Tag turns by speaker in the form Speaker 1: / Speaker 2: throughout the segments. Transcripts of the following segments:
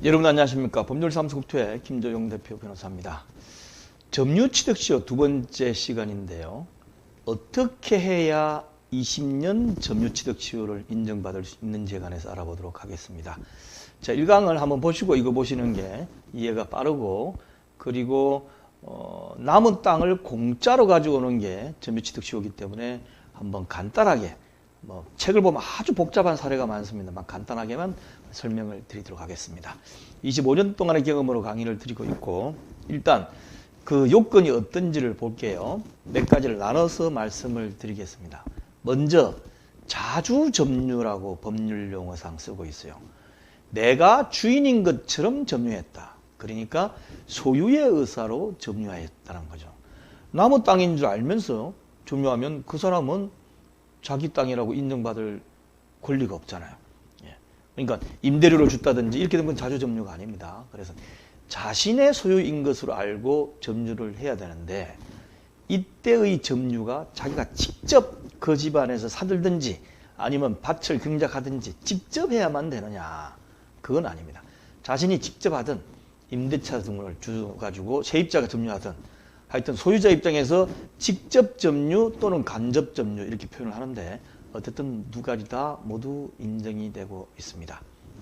Speaker 1: 여러분 안녕하십니까. 법률사무소국토의 김조용 대표 변호사입니다. 점유취득시효 두 번째 시간인데요. 어떻게 해야 20년 점유취득시효를 인정받을 수 있는지에 관해서 알아보도록 하겠습니다. 자, 1강을 한번 보시고 이거 보시는 게 이해가 빠르고, 그리고 남은 땅을 공짜로 가지고 오는 게 점유취득시효이기 때문에 한번 간단하게, 책을 보면 아주 복잡한 사례가 많습니다만 간단하게만 설명을 드리도록 하겠습니다. 25년 동안의 경험으로 강의를 드리고 있고, 일단 그 요건이 어떤지를 볼게요. 몇 가지를 나눠서 말씀을 드리겠습니다. 먼저 자주 점유라고 법률 용어상 쓰고 있어요. 내가 주인인 것처럼 점유했다. 그러니까 소유의 의사로 점유하였다는 거죠. 남의 땅인 줄 알면서 점유하면 그 사람은 자기 땅이라고 인정받을 권리가 없잖아요. 그러니까 임대료를 줬다든지 이렇게 된 건 자주 점유가 아닙니다. 그래서 자신의 소유인 것으로 알고 점유를 해야 되는데, 이때의 점유가 자기가 직접 그 집안에서 사들든지 아니면 밭을 경작하든지 직접 해야만 되느냐, 그건 아닙니다. 자신이 직접 하든 임대차 등을 주가지고 세입자가 점유하든 하여튼 소유자 입장에서 직접 점유 또는 간접 점유 이렇게 표현을 하는데, 어쨌든 두 가지 다 모두 인정이 되고 있습니다.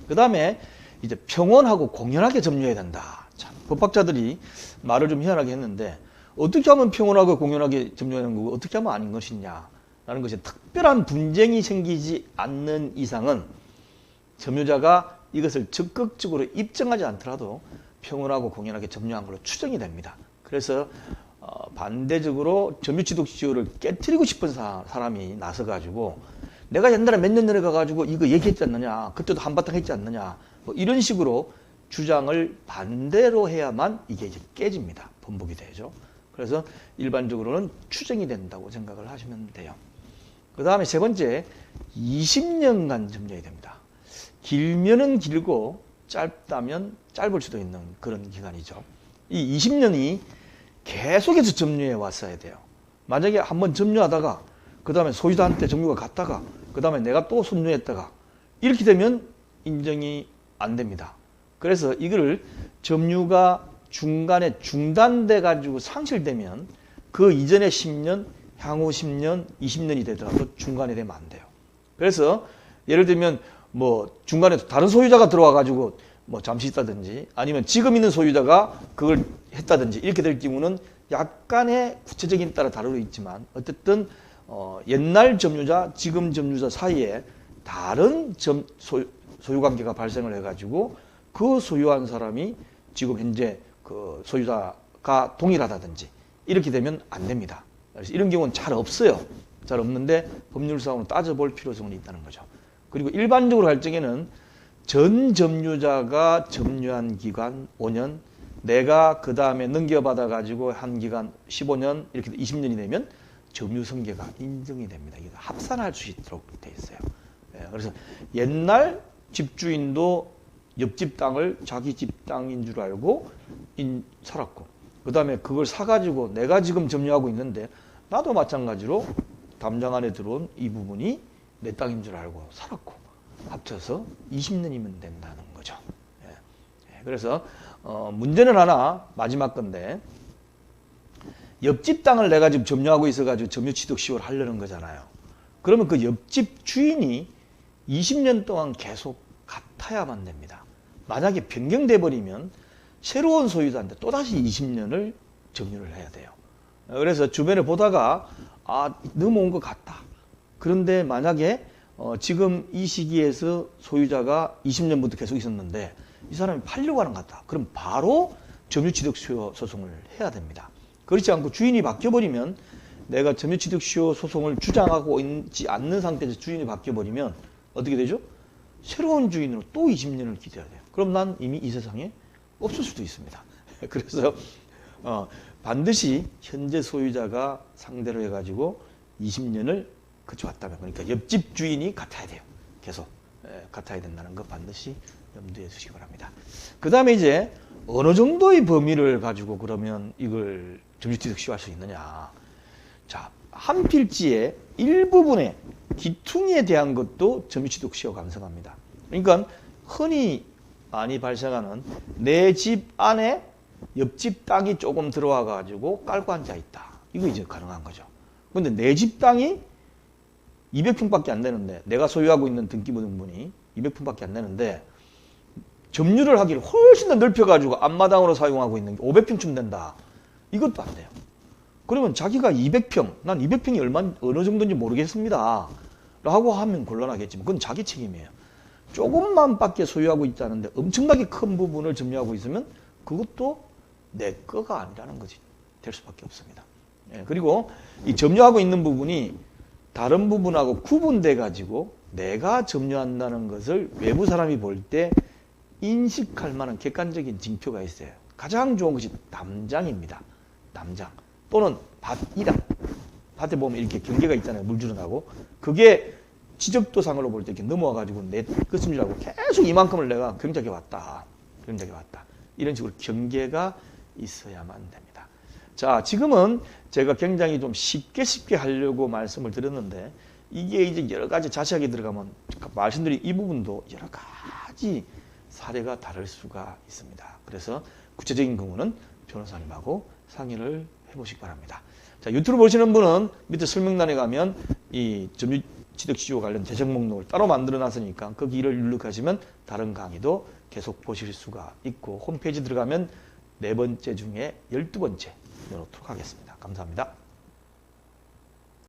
Speaker 1: 그 다음에 이제 평온하고 공연하게 점유해야 된다. 참, 법학자들이 말을 좀 희한하게 했는데, 어떻게 하면 평온하고 공연하게 점유하는 거고 어떻게 하면 아닌 것이냐 라는 것이 특별한 분쟁이 생기지 않는 이상은 점유자가 이것을 적극적으로 입증하지 않더라도 평온하고 공연하게 점유한 걸로 추정이 됩니다. 그래서 반대적으로 점유취득시효를 깨트리고 싶은 사람이 나서가지고, 내가 옛날에 몇 년 전에 가가지고 이거 얘기했지 않느냐, 그때도 한바탕 했지 않느냐, 이런 식으로 주장을 반대로 해야만 이게 이제 깨집니다. 번복이 되죠. 그래서 일반적으로는 추정이 된다고 생각을 하시면 돼요. 그 다음에 세 번째, 20년간 점유해야 됩니다. 길면은 길고 짧다면 짧을 수도 있는 그런 기간이죠. 이 20년이 계속해서 점유해 왔어야 돼요. 만약에 한번 점유하다가 그 다음에 소유자한테 점유가 갔다가 그 다음에 내가 또 점유했다가 이렇게 되면 인정이 안 됩니다. 그래서 이거를 점유가 중간에 중단돼 가지고 상실되면 그 이전에 10년, 향후 10년, 20년이 되더라도 중간에 되면 안 돼요. 그래서 예를 들면 중간에 다른 소유자가 들어와 가지고 잠시 있다든지 아니면 지금 있는 소유자가 그걸 했다든지 이렇게 될 경우는 약간의 구체적인 따라 다르고 있지만, 어쨌든 옛날 점유자, 지금 점유자 사이에 다른 소유관계가 발생을 해가지고 그 소유한 사람이 지금 현재 그 소유자가 동일하다든지 이렇게 되면 안 됩니다. 그래서 이런 경우는 잘 없어요. 잘 없는데 법률상으로 따져볼 필요성은 있다는 거죠. 그리고 일반적으로 할 적에는 전 점유자가 점유한 기간 5년, 내가 그 다음에 넘겨받아 가지고 한 기간 15년, 이렇게 20년이 되면 점유승계가 인정이 됩니다. 이거 합산할 수 있도록 되어 있어요. 그래서 옛날 집주인도 옆집 땅을 자기 집 땅인 줄 알고 살았고, 그 다음에 그걸 사가지고 내가 지금 점유하고 있는데 나도 마찬가지로 담장 안에 들어온 이 부분이 내 땅인 줄 알고 살았고, 합쳐서 20년이면 된다는 거죠. 그래서 문제는 하나, 마지막 건데, 옆집 땅을 내가 지금 점유하고 있어가지고 점유취득시효를 하려는 거잖아요. 그러면 그 옆집 주인이 20년 동안 계속 같아야만 됩니다. 만약에 변경돼 버리면 새로운 소유자한테 또다시 20년을 점유를 해야 돼요. 그래서 주변에 보다가 넘어온 것 같다. 그런데 만약에 지금 이 시기에서 소유자가 20년부터 계속 있었는데 이 사람이 팔려고 하는 것 같다. 그럼 바로 점유취득시효 소송을 해야 됩니다. 그렇지 않고 주인이 바뀌어버리면, 내가 점유취득시효 소송을 주장하고 있지 않는 상태에서 주인이 바뀌어버리면 어떻게 되죠? 새로운 주인으로 또 20년을 기다려야 돼요. 그럼 난 이미 이 세상에 없을 수도 있습니다. 그래서 반드시 현재 소유자가 상대로 해가지고 20년을 그쳐왔다면, 그러니까 옆집 주인이 같아야 돼요. 계속 같아야 된다는 거 반드시 염두에 두시기 바랍니다. 그 다음에 이제 어느 정도의 범위를 가지고 그러면 이걸 점유취득시효 할 수 있느냐. 자, 한 필지의 일부분의 기퉁에 대한 것도 점유취득시효가 가능합니다. 그러니까 흔히 많이 발생하는 내 집 안에 옆집 땅이 조금 들어와 가지고 깔고 앉아 있다. 이거 이제 가능한 거죠. 근데 내 집 땅이 200평밖에 안 되는데, 내가 소유하고 있는 등기부등본이 200평밖에 안 되는데 점유를 하기를 훨씬 더 넓혀가지고 앞마당으로 사용하고 있는 게 500평쯤 된다. 이것도 안 돼요. 그러면 자기가 200평, 난 200평이 어느 정도인지 모르겠습니다 라고 하면 곤란하겠지만 그건 자기 책임이에요. 조금만 밖에 소유하고 있다는데 엄청나게 큰 부분을 점유하고 있으면 그것도 내 거가 아니라는 것이 될 수밖에 없습니다. 예, 그리고 이 점유하고 있는 부분이 다른 부분하고 구분돼 가지고 내가 점유한다는 것을 외부 사람이 볼 때 인식할 만한 객관적인 징표가 있어요. 가장 좋은 것이 담장입니다. 담장 또는 밭이랑, 밭에 보면 이렇게 경계가 있잖아요. 물 줄어나고 그게 지적도상으로 볼 때 이렇게 넘어와 가지고 내 것인 줄 알고 계속 이만큼을 내가 경작해 왔다. 이런 식으로 경계가 있어야만 됩니다. 자, 지금은 제가 굉장히 좀 쉽게 하려고 말씀을 드렸는데 이게 이제 여러 가지 자세하게 들어가면 말씀드린 이 부분도 여러 가지 사례가 다를 수가 있습니다. 그래서 구체적인 경우는 변호사님하고 상의를 해보시기 바랍니다. 자, 유튜브 보시는 분은 밑에 설명란에 가면 이 점유취득시효 관련 대책 목록을 따로 만들어 놨으니까 거기를 입력하시면 다른 강의도 계속 보실 수가 있고 홈페이지 들어가면 4번째 중에 12번째 넣어놓도록 하겠습니다. 감사합니다.